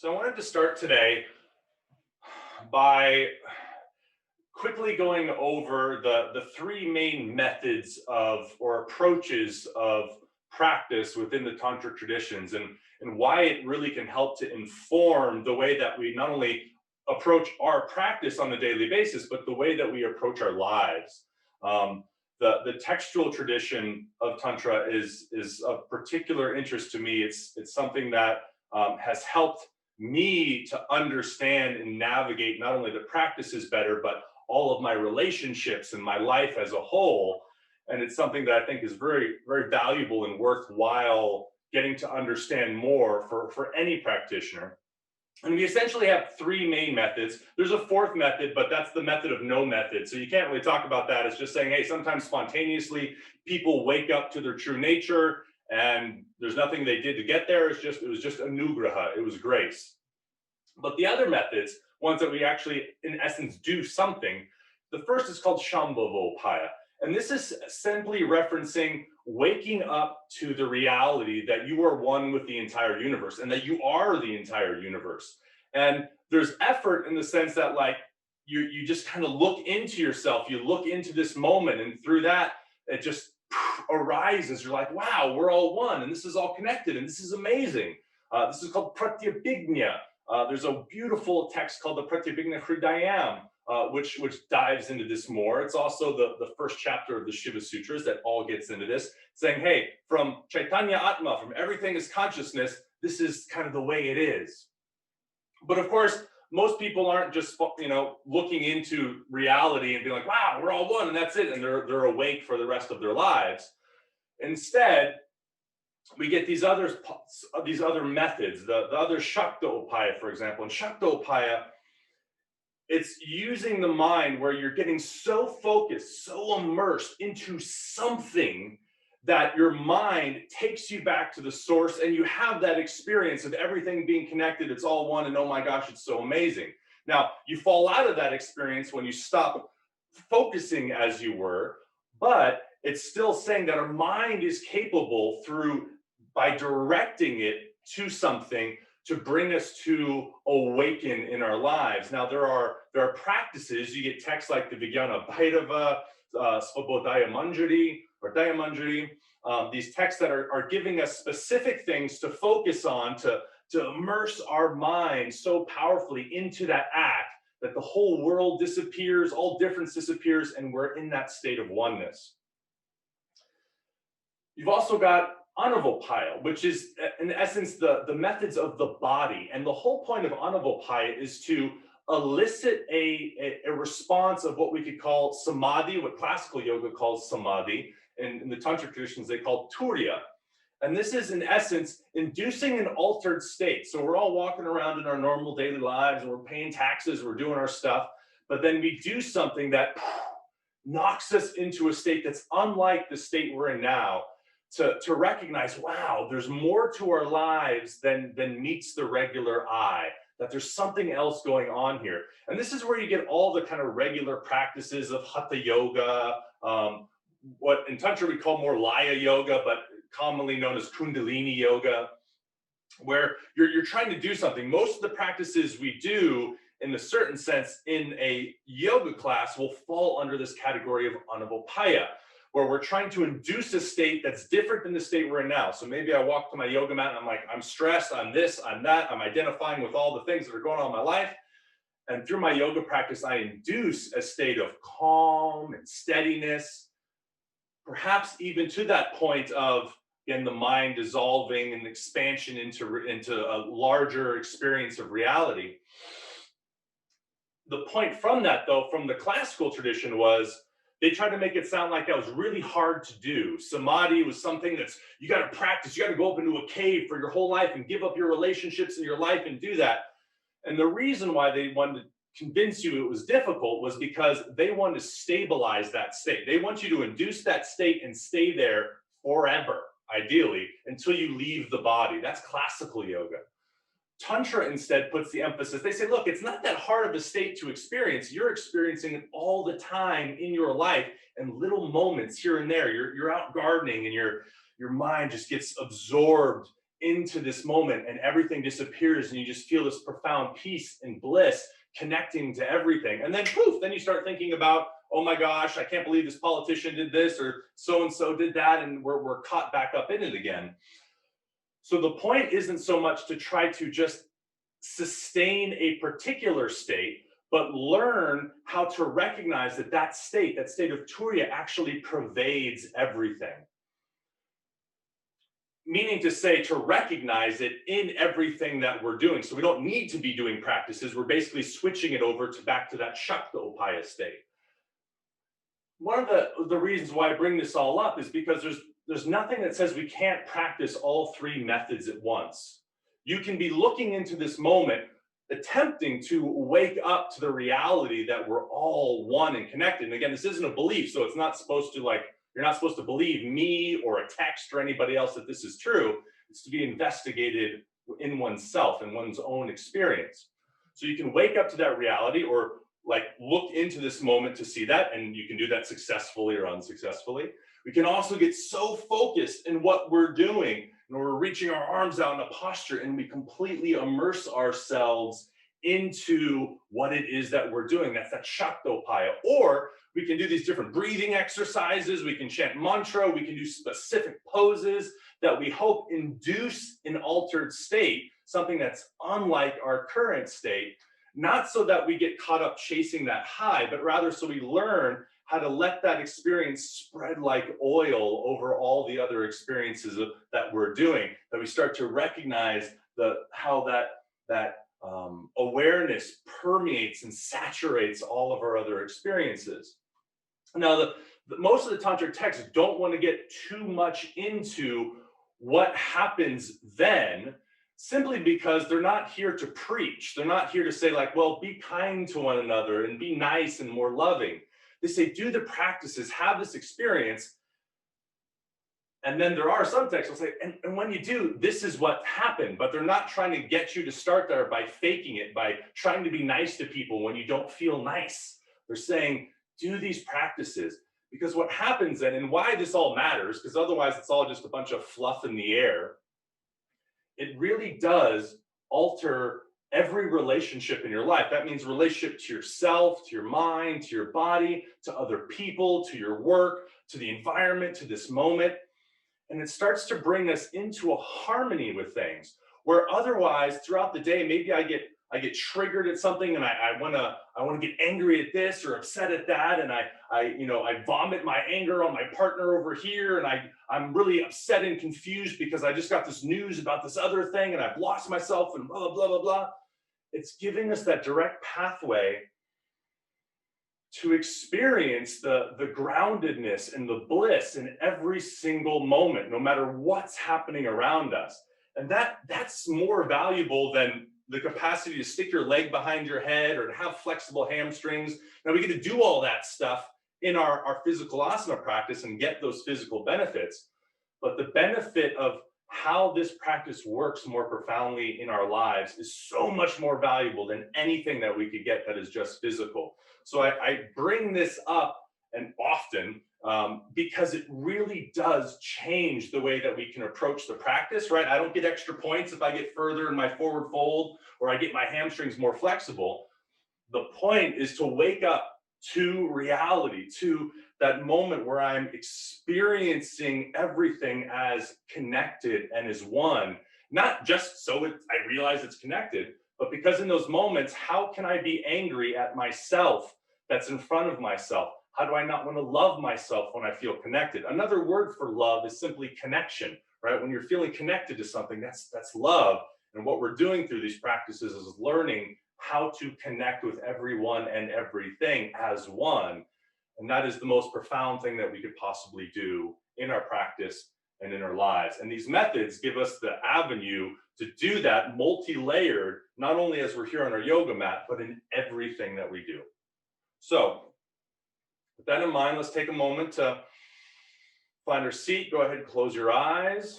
So I wanted to start today by quickly going over the three main methods of or approaches of practice within the Tantric traditions and why it really can help to inform the way that we not only approach our practice on a daily basis, but the way that we approach our lives. The textual tradition of Tantra is of particular interest to me. It's something that has helped me to understand and navigate not only the practices better, but all of my relationships and my life as a whole. And it's something that I think is very, very valuable and worthwhile getting to understand more for any practitioner. And we essentially have three main methods. There's a fourth method, but that's the method of no method. So you can't really talk about that. It's just saying, hey, sometimes spontaneously people wake up to their true nature and there's nothing they did to get there. It was just anugraha. It was grace. But the other methods, ones that we actually, in essence, do something. The first is called Shambavopaya. And this is simply referencing waking up to the reality that you are one with the entire universe and that you are the entire universe. And there's effort in the sense that like you just kind of look into yourself, you look into this moment, and through that, it just arises. You're like, wow, we're all one, and this is all connected, and this is amazing. This is called pratyabhijna. There's a beautiful text called the Pratyabhijna Hridayam, which dives into this more. It's also the first chapter of the Shiva Sutras that all gets into this, saying, hey, from Chaitanya Atma, from everything is consciousness, this is kind of the way it is. But of course, most people aren't just, looking into reality and being like, wow, we're all one, and that's it, and they're awake for the rest of their lives. Instead, we get these other methods, the other Shaktopaya, for example. And Shaktopaya, it's using the mind where you're getting so focused, so immersed into something that your mind takes you back to the source and you have that experience of everything being connected. It's all one, and oh my gosh, it's so amazing. Now, you fall out of that experience when you stop focusing as you were, but it's still saying that our mind is capable by directing it to something to bring us to awaken in our lives. Now, there are practices. You get texts like the Vijnana Bhairava, Svabodaya Manjari, or Daya Manjari, these texts that are giving us specific things to focus on, to immerse our mind so powerfully into that act that the whole world disappears, all difference disappears, and we're in that state of oneness. You've also got Anavopaya, which is in essence the methods of the body. And the whole point of Anavopaya is to elicit a response of what we could call samadhi, what classical yoga calls samadhi. In the Tantric traditions, they call turiya. And this is in essence inducing an altered state. So we're all walking around in our normal daily lives and we're paying taxes, we're doing our stuff, but then we do something that knocks us into a state that's unlike the state we're in now. To recognize, wow, there's more to our lives than meets the regular eye, that there's something else going on here. And this is where you get all the kind of regular practices of Hatha Yoga, what in Tantra we call more Laya Yoga, but commonly known as Kundalini Yoga, where you're trying to do something. Most of the practices we do, in a certain sense, in a yoga class will fall under this category of Anavopaya, where we're trying to induce a state that's different than the state we're in now. So maybe I walk to my yoga mat and I'm like, I'm stressed, I'm this, I'm that, I'm identifying with all the things that are going on in my life. And through my yoga practice, I induce a state of calm and steadiness, perhaps even to that point of, again, the mind dissolving and expansion into a larger experience of reality. The point from that, though, from the classical tradition was, they tried to make it sound like that was really hard to do. Samadhi was something that's, you got to practice, you got to go up into a cave for your whole life and give up your relationships in your life and do that. And the reason why they wanted to convince you it was difficult was because they wanted to stabilize that state. They want you to induce that state and stay there forever, ideally, until you leave the body. That's classical yoga. Tantra instead puts the emphasis. They say, look, it's not that hard of a state to experience. You're experiencing it all the time in your life and little moments here and there. You're out gardening and your mind just gets absorbed into this moment and everything disappears and you just feel this profound peace and bliss connecting to everything. And then poof, then you start thinking about, oh my gosh, I can't believe this politician did this or so and so did that, and we're caught back up in it again. So the point isn't so much to try to just sustain a particular state, but learn how to recognize that that state of Turiya actually pervades everything. Meaning to say, to recognize it in everything that we're doing. So we don't need to be doing practices. We're basically switching it over to back to that Shaktopaya state. One of the reasons why I bring this all up is because there's nothing that says we can't practice all three methods at once. You can be looking into this moment, attempting to wake up to the reality that we're all one and connected. And again, this isn't a belief, so it's not supposed to, like, you're not supposed to believe me or a text or anybody else that this is true. It's to be investigated in oneself and one's own experience. So you can wake up to that reality, or like look into this moment to see that, and you can do that successfully or unsuccessfully. We can also get so focused in what we're doing, and we're reaching our arms out in a posture, and we completely immerse ourselves into what it is that we're doing. That's that Shaktopaya. Or we can do these different breathing exercises. We can chant mantra. We can do specific poses that we hope induce an altered state, something that's unlike our current state, not so that we get caught up chasing that high, but rather so we learn how to let that experience spread like oil over all the other experiences that we're doing, that we start to recognize how that awareness permeates and saturates all of our other experiences. Now, most of the tantric texts don't want to get too much into what happens then, simply because they're not here to preach. They're not here to say, like, well, be kind to one another and be nice and more loving. They say, do the practices, have this experience. And then there are some texts will say, and when you do, this is what happened. But they're not trying to get you to start there by faking it, by trying to be nice to people when you don't feel nice. They're saying, do these practices. Because what happens then, and why this all matters, because otherwise it's all just a bunch of fluff in the air, it really does alter every relationship in your life. That means relationship to yourself, to your mind, to your body, to other people, to your work, to the environment, to this moment. And it starts to bring us into a harmony with things, where otherwise throughout the day, maybe I get triggered at something, and I want to get angry at this or upset at that, and I vomit my anger on my partner over here, and I'm really upset and confused because I just got this news about this other thing, and I've lost myself, and blah blah blah blah blah. It's giving us that direct pathway to experience the groundedness and the bliss in every single moment, no matter what's happening around us. And that's more valuable than the capacity to stick your leg behind your head or to have flexible hamstrings. Now, we get to do all that stuff in our physical asana practice and get those physical benefits. But the benefit of how this practice works more profoundly in our lives is so much more valuable than anything that we could get that is just physical. So I bring this up and often because it really does change the way that we can approach the practice, right? I don't get extra points if I get further in my forward fold or I get my hamstrings more flexible. The point is to wake up to reality, to that moment where I'm experiencing everything as connected and as one, not just so I realize it's connected, but because in those moments, how can I be angry at myself that's in front of myself? How do I not want to love myself when I feel connected? Another word for love is simply connection, right? When you're feeling connected to something, that's love. And what we're doing through these practices is learning how to connect with everyone and everything as one. And that is the most profound thing that we could possibly do in our practice and in our lives. And these methods give us the avenue to do that multi-layered, not only as we're here on our yoga mat, but in everything that we do. So with that in mind, let's take a moment to find our seat. Go ahead and close your eyes.